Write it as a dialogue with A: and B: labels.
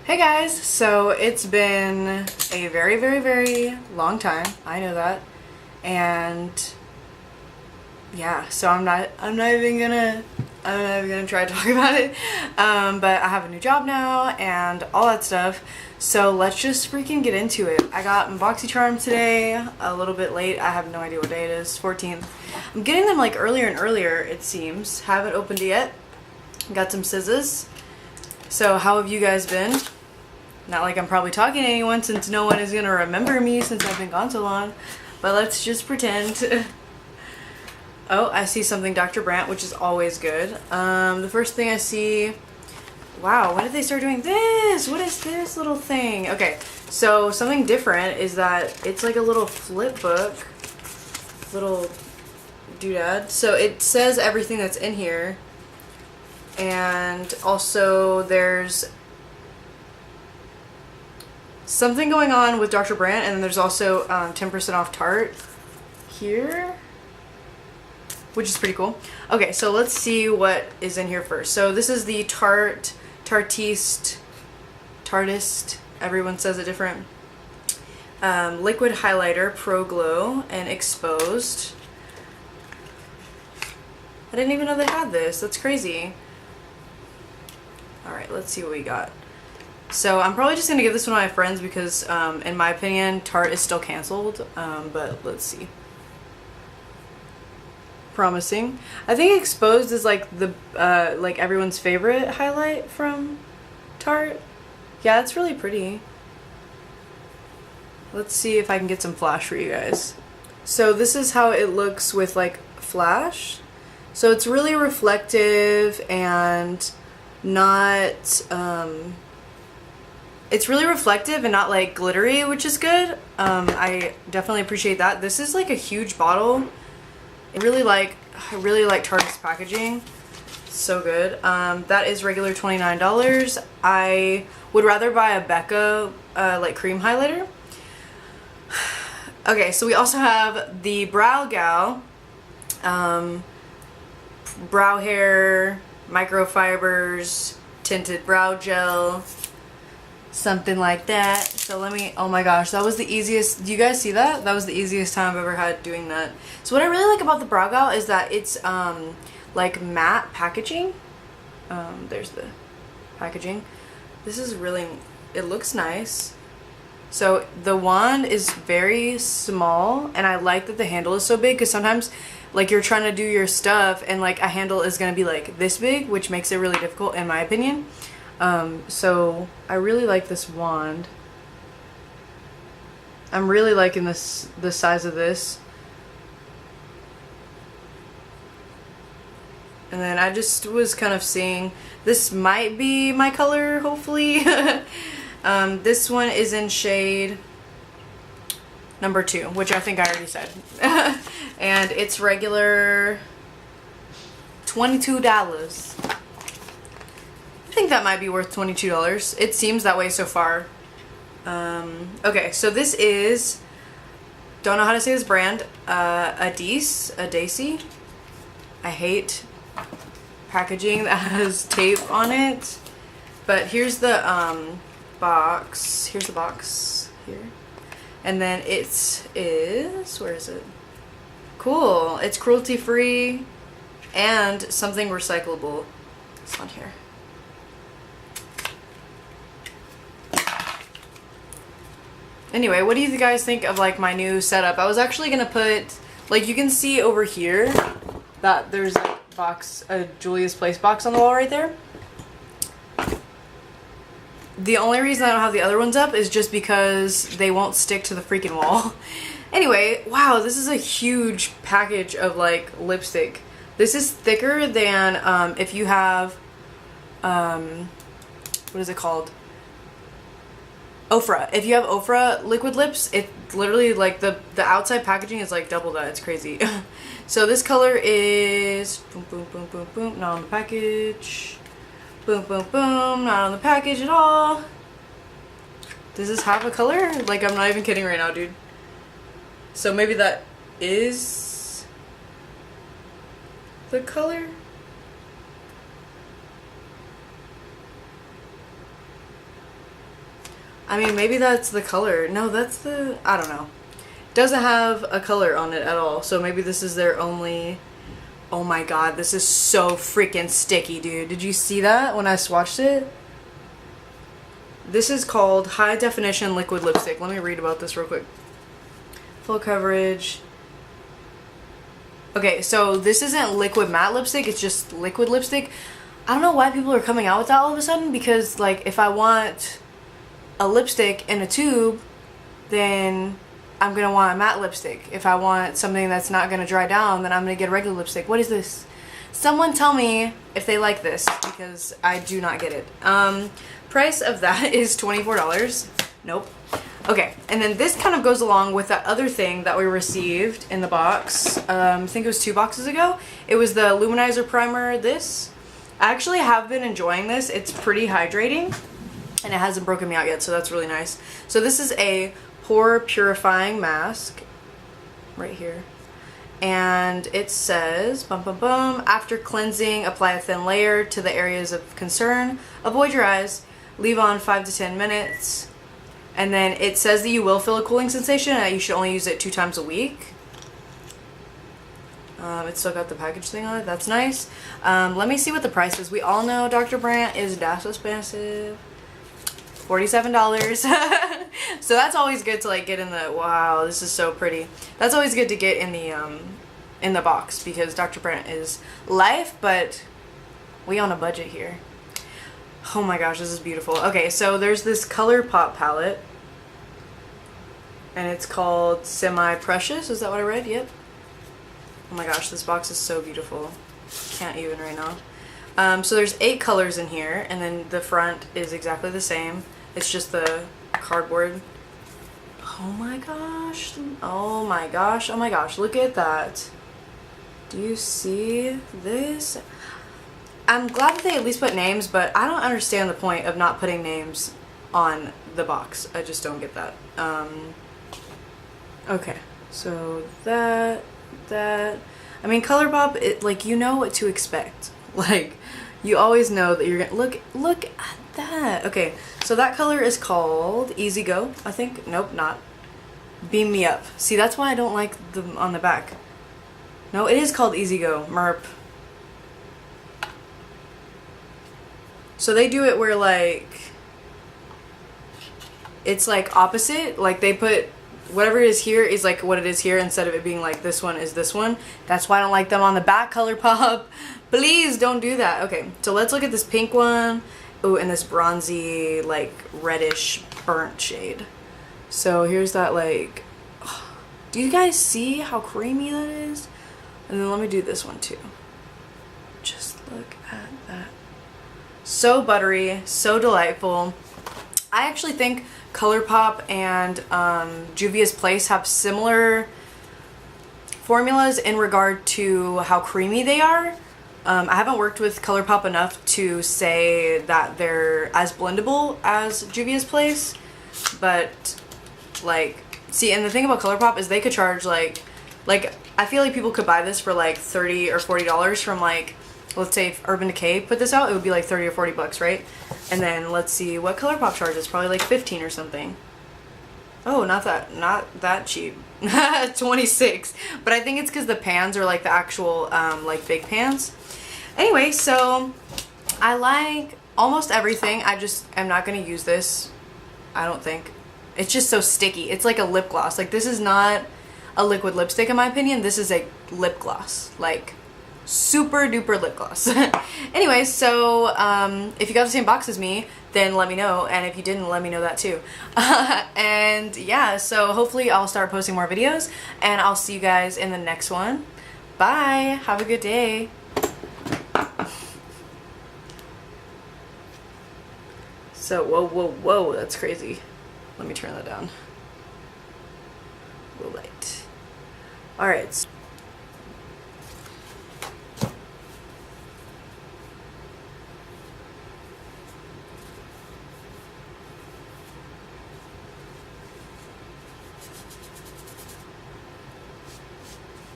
A: Hey guys, so it's been a very long time. I know that. And yeah, so I'm not even gonna try to talk about it. But I have a new job now and all that stuff. So let's just freaking get into it. I got my BOXYCHARM today, a little bit late. I have no idea what day it is, 14th. I'm getting them like earlier and earlier, it seems. Haven't opened it yet. Got some scissors. So how have you guys been? Not like I'm probably talking to anyone since no one is gonna remember me since I've been gone so long. But let's just pretend. Oh, I see something Dr. Brandt, which is always good. The first thing I see... Wow, when did they start doing this? What is this little thing? Okay, so something different is that it's like a little flip book. Little doodad. So it says everything that's in here. And also there's something going on with Dr. Brandt, and then there's also 10% off Tarte here, which is pretty cool. Okay, so let's see what is in here first. So this is the Tartiste, everyone says it different. Liquid highlighter, Pro Glow, and exposed. I didn't even know they had this. That's crazy. Alright, let's see what we got. So I'm probably just going to give this one to my friends because, in my opinion, Tarte is still canceled. But let's see. Promising. I think exposed is like the like everyone's favorite highlight from Tarte. Yeah, it's really pretty. Let's see if I can get some flash for you guys. So this is how it looks with like flash. So it's really reflective and not it's really reflective and not like glittery, which is good. I definitely appreciate that. This is like a huge bottle. I really like Tarte's packaging. So good. That is regular $29. I would rather buy a Becca like cream highlighter. Okay, so we also have the Brow Gal brow hair, microfibers, tinted brow gel, something like that. So let me, oh my gosh, that was the easiest. Do you guys see that? That was the easiest time I've ever had doing that. So what I really like about the Brow Gal is that it's like matte packaging. There's the packaging. This is really, it looks nice. So the wand is very small, and I like that the handle is so big because sometimes like you're trying to do your stuff and like a handle is going to be like this big, which makes it really difficult in my opinion. So I really like this wand. I'm really liking the size of this. And then I just was kind of seeing, this might be my color, hopefully. This one is in shade number 2, which I think I already said. And it's regular $22. I think that might be worth $22. It seems that way so far. Okay, so this is, don't know how to say this brand, Adacy. I hate packaging that has tape on it. But here's the box. Here's the box here. And then it is, where is it? Cool. It's cruelty free and something recyclable. It's on here. Anyway, what do you guys think of like my new setup? I was actually gonna put, like you can see over here that there's a Julia's Place box on the wall right there. The only reason I don't have the other ones up is just because they won't stick to the freaking wall. Anyway, wow, this is a huge package of like lipstick. This is thicker than if you have, what is it called? Ofra. If you have Ofra liquid lips, it literally like the outside packaging is like double that. It's crazy. So this color is boom, boom, boom, boom, boom, not on the package. Boom, boom, boom, not on the package at all. Does this have a color? Like, I'm not even kidding right now, dude. So maybe that is the color? I mean, maybe that's the color. No, that's the, I don't know. Doesn't have a color on it at all. So maybe this is their only, oh my god, this is so freaking sticky, dude. Did you see that when I swatched it? This is called High Definition Liquid Lipstick. Let me read about this real quick. Full coverage. Okay, so this isn't liquid matte lipstick, it's just liquid lipstick. I don't know why people are coming out with that all of a sudden, because like if I want a lipstick in a tube, then I'm gonna want a matte lipstick. If I want something that's not gonna dry down, then I'm gonna get a regular lipstick. What is this? Someone tell me if they like this, because I do not get it. Price of that is $24. Nope. Okay, and then this kind of goes along with that other thing that we received in the box. I think it was 2 boxes ago. It was the Luminizer Primer, this. I actually have been enjoying this. It's pretty hydrating, and it hasn't broken me out yet, so that's really nice. So this is a pore purifying mask right here, and it says bum bum bum, after cleansing, apply a thin layer to the areas of concern, avoid your eyes, leave on 5 to 10 minutes, and then it says that you will feel a cooling sensation and that you should only use it 2 times a week. It's still got the package thing on it. That's nice. Let me see what the price is. We all know Dr. Brandt is das expensive. $47. So that's always good to like get in the, wow, this is so pretty. That's always good to get in the box, because Dr. Brandt is life, but we on a budget here. Oh my gosh, this is beautiful. Okay, so there's this ColourPop palette, and it's called Semi Precious. Is that what I read? Yep. Oh my gosh, this box is so beautiful. Can't even right now. So there's 8 colors in here, and then the front is exactly the same. It's just the cardboard. Oh my gosh. Oh my gosh. Oh my gosh. Look at that. Do you see this? I'm glad that they at least put names, but I don't understand the point of not putting names on the box. I just don't get that. Okay. So that. I mean, ColourPop, it, like, you know what to expect. Like, you always know that you're gonna look at that. Okay, so that color is called Easy Go, I think. Nope, not. Beam Me Up. See, that's why I don't like them on the back. No, it is called Easy Go. Merp. So they do it where like it's like opposite. Like they put whatever it is here is like what it is here, instead of it being like this one is this one. That's why I don't like them on the back, ColourPop. Please don't do that. Okay, so let's look at this pink one. Ooh, and this bronzy, like reddish burnt shade. So here's that, like, do you guys see how creamy that is? And then let me do this one too. Just look at that. So buttery, so delightful. I actually think ColourPop and Juvia's Place have similar formulas in regard to how creamy they are. I haven't worked with ColourPop enough to say that they're as blendable as Juvia's Place, but like, see, and the thing about ColourPop is they could charge like I feel like people could buy this for like $30 or $40 from, like, let's say if Urban Decay put this out, it would be like 30 or 40 bucks, right? And then let's see what ColourPop charges, probably like 15 or something. Oh, not that cheap. 26. But I think it's because the pans are like the actual like big pans. Anyway, so I like almost everything. I just am not going to use this, I don't think. It's just so sticky. It's like a lip gloss. Like, this is not a liquid lipstick in my opinion. This is a lip gloss. Like, super duper lip gloss. Anyway, so if you got the same box as me, then let me know, and if you didn't, let me know that too. And yeah, so hopefully I'll start posting more videos, and I'll see you guys in the next one. Bye. Have a good day. So whoa, that's crazy. Let me turn that down. Low light. All right.